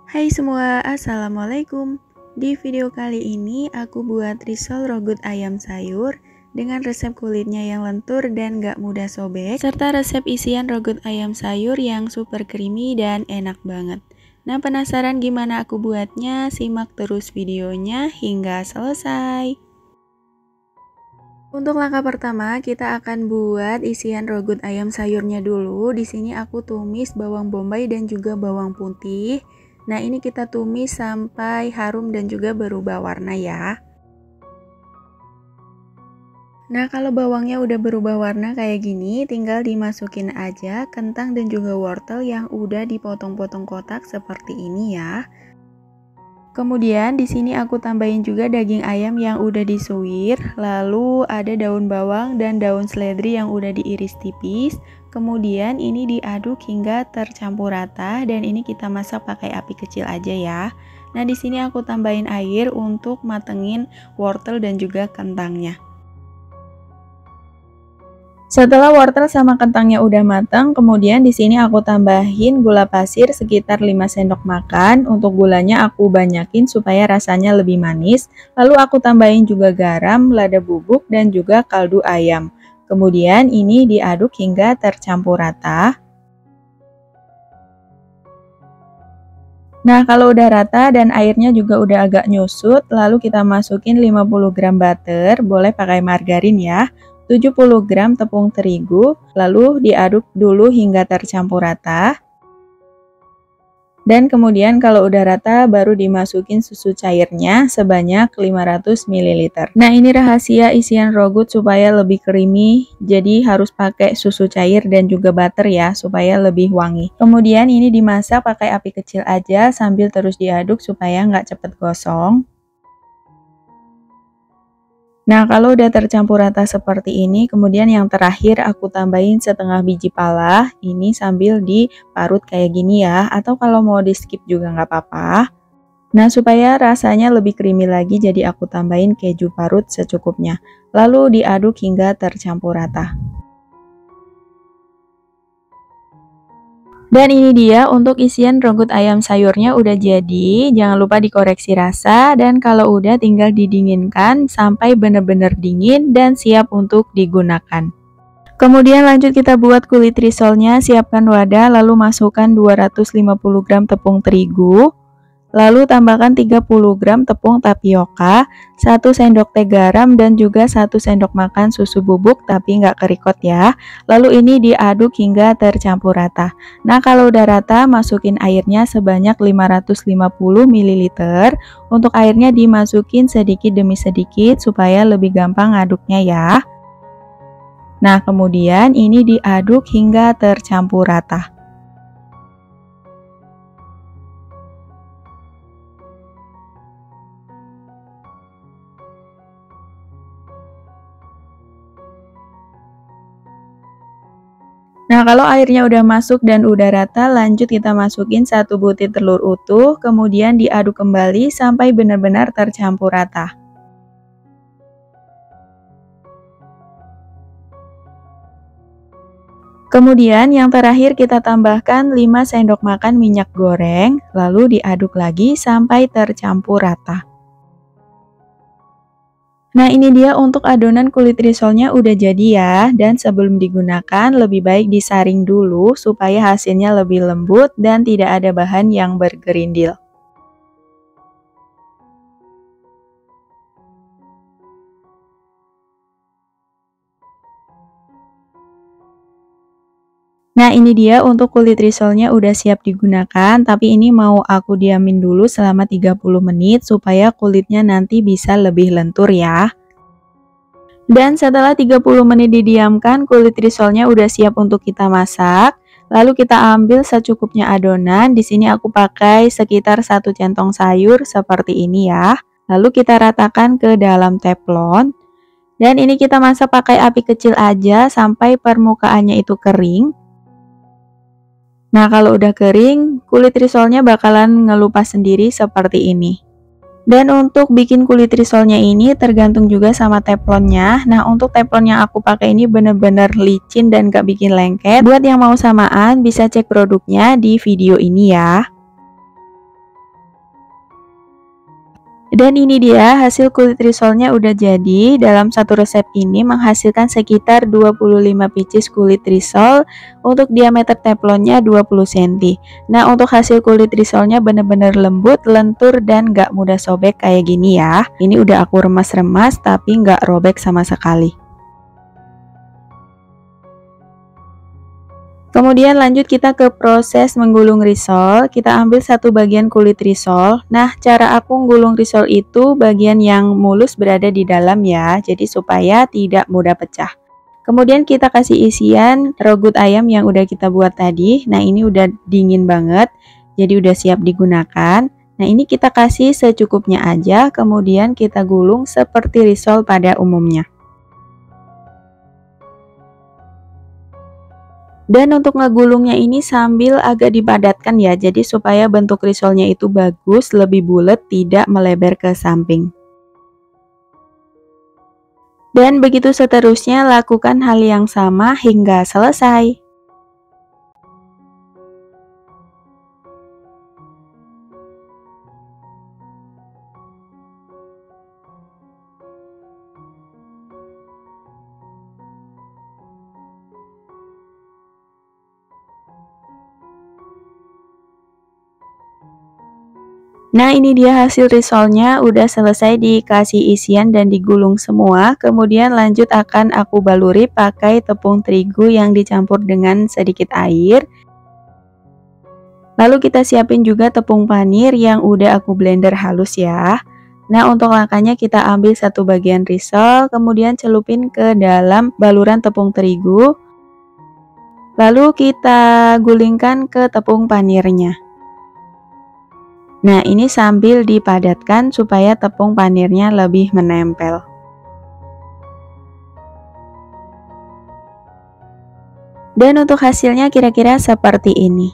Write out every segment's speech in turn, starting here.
Hai semua, assalamualaikum. Di video kali ini aku buat risol rogut ayam sayur dengan resep kulitnya yang lentur dan gak mudah sobek, serta resep isian rogut ayam sayur yang super creamy dan enak banget. Nah, penasaran gimana aku buatnya? Simak terus videonya hingga selesai. Untuk langkah pertama, kita akan buat isian rogut ayam sayurnya dulu. Di sini aku tumis bawang bombay dan juga bawang putih. Nah, ini kita tumis sampai harum dan juga berubah warna ya. Nah, kalau bawangnya udah berubah warna kayak gini, tinggal dimasukin aja kentang dan juga wortel yang udah dipotong-potong kotak seperti ini ya. Kemudian di sini aku tambahin juga daging ayam yang udah disuir, lalu ada daun bawang dan daun seledri yang udah diiris tipis. Kemudian ini diaduk hingga tercampur rata dan ini kita masak pakai api kecil aja ya. Nah, di sini aku tambahin air untuk matengin wortel dan juga kentangnya. Setelah wortel sama kentangnya udah matang, kemudian di sini aku tambahin gula pasir sekitar 5 sendok makan. Untuk gulanya aku banyakin supaya rasanya lebih manis. Lalu aku tambahin juga garam, lada bubuk, dan juga kaldu ayam. Kemudian ini diaduk hingga tercampur rata. Nah, kalau udah rata dan airnya juga udah agak nyusut, lalu kita masukin 50 gram butter, boleh pakai margarin ya. 70 gram tepung terigu, lalu diaduk dulu hingga tercampur rata. Dan kemudian kalau udah rata baru dimasukin susu cairnya sebanyak 500 ml. Nah, ini rahasia isian rogut supaya lebih creamy, jadi harus pakai susu cair dan juga butter ya supaya lebih wangi. Kemudian ini dimasak pakai api kecil aja sambil terus diaduk supaya nggak cepet gosong. Nah, kalau udah tercampur rata seperti ini, kemudian yang terakhir aku tambahin setengah biji pala, ini sambil diparut kayak gini ya, atau kalau mau di skip juga nggak apa-apa. Nah, supaya rasanya lebih creamy lagi, jadi aku tambahin keju parut secukupnya. Lalu diaduk hingga tercampur rata. Dan ini dia untuk isian rogut ayam sayurnya udah jadi. Jangan lupa dikoreksi rasa dan kalau udah tinggal didinginkan sampai benar-benar dingin dan siap untuk digunakan. Kemudian lanjut kita buat kulit risolnya. Siapkan wadah lalu masukkan 250 gram tepung terigu. Lalu tambahkan 30 gram tepung tapioka, 1 sendok teh garam dan juga 1 sendok makan susu bubuk tapi nggak kerikot ya. Lalu ini diaduk hingga tercampur rata. Nah, kalau udah rata masukin airnya sebanyak 550 ml. Untuk airnya dimasukin sedikit demi sedikit supaya lebih gampang aduknya ya. Nah, kemudian ini diaduk hingga tercampur rata. Nah, kalau airnya udah masuk dan udah rata, lanjut kita masukin 1 butir telur utuh, kemudian diaduk kembali sampai benar-benar tercampur rata. Kemudian yang terakhir kita tambahkan 5 sendok makan minyak goreng, lalu diaduk lagi sampai tercampur rata. Nah, ini dia untuk adonan kulit risolnya udah jadi ya, dan sebelum digunakan lebih baik disaring dulu supaya hasilnya lebih lembut dan tidak ada bahan yang bergerindil. Nah, ini dia untuk kulit risolnya udah siap digunakan, tapi ini mau aku diamin dulu selama 30 menit supaya kulitnya nanti bisa lebih lentur ya. Dan setelah 30 menit didiamkan, kulit risolnya udah siap untuk kita masak. Lalu kita ambil secukupnya adonan. Di sini aku pakai sekitar 1 centong sayur seperti ini ya. Lalu kita ratakan ke dalam teflon. Dan ini kita masak pakai api kecil aja sampai permukaannya itu kering. Nah, kalau udah kering, kulit risolnya bakalan ngelupas sendiri seperti ini. Dan untuk bikin kulit risolnya ini tergantung juga sama teflonnya. Nah, untuk teflon yang aku pakai ini bener-bener licin dan gak bikin lengket. Buat yang mau samaan bisa cek produknya di video ini ya. Dan ini dia hasil kulit risolnya udah jadi. Dalam satu resep ini menghasilkan sekitar 25 pieces kulit risol untuk diameter teflonnya 20 cm. Nah, untuk hasil kulit risolnya bener-bener lembut, lentur, dan gak mudah sobek kayak gini ya. Ini udah aku remas-remas tapi gak robek sama sekali. Kemudian lanjut kita ke proses menggulung risol. Kita ambil satu bagian kulit risol. Nah, cara aku menggulung risol itu bagian yang mulus berada di dalam ya, jadi supaya tidak mudah pecah. Kemudian kita kasih isian rogut ayam yang udah kita buat tadi. Nah, ini udah dingin banget, jadi udah siap digunakan. Nah, ini kita kasih secukupnya aja, kemudian kita gulung seperti risol pada umumnya. Dan untuk ngegulungnya ini sambil agak dipadatkan ya, jadi supaya bentuk risolnya itu bagus, lebih bulat, tidak melebar ke samping. Dan begitu seterusnya, lakukan hal yang sama hingga selesai. Nah, ini dia hasil risolnya, udah selesai dikasih isian dan digulung semua. Kemudian lanjut akan aku baluri pakai tepung terigu yang dicampur dengan sedikit air. Lalu kita siapin juga tepung panir yang udah aku blender halus ya. Nah, untuk langkahnya kita ambil satu bagian risol, kemudian celupin ke dalam baluran tepung terigu. Lalu kita gulingkan ke tepung panirnya. Nah, ini sambil dipadatkan supaya tepung panirnya lebih menempel. Dan untuk hasilnya kira-kira seperti ini.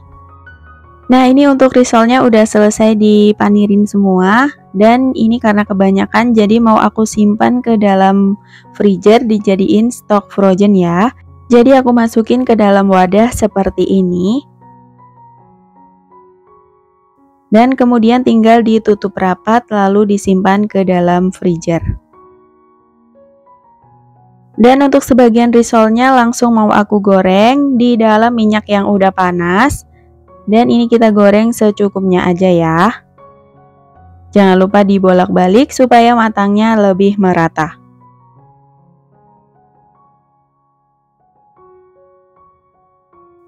Nah, ini untuk risolnya udah selesai dipanirin semua. Dan ini karena kebanyakan jadi mau aku simpan ke dalam freezer dijadiin stok frozen ya. Jadi aku masukin ke dalam wadah seperti ini. Dan kemudian tinggal ditutup rapat lalu disimpan ke dalam freezer. Dan untuk sebagian risolnya langsung mau aku goreng di dalam minyak yang udah panas. Dan ini kita goreng secukupnya aja ya. Jangan lupa dibolak-balik supaya matangnya lebih merata.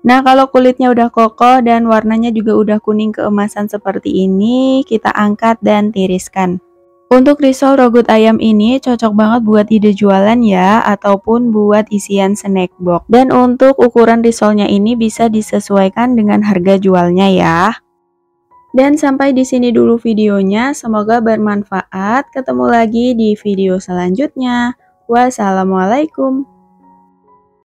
Nah, kalau kulitnya udah kokoh dan warnanya juga udah kuning keemasan seperti ini, kita angkat dan tiriskan. Untuk risol rogut ayam ini cocok banget buat ide jualan ya, ataupun buat isian snack box. Dan untuk ukuran risolnya ini bisa disesuaikan dengan harga jualnya ya. Dan sampai di sini dulu videonya, semoga bermanfaat. Ketemu lagi di video selanjutnya. Wassalamualaikum.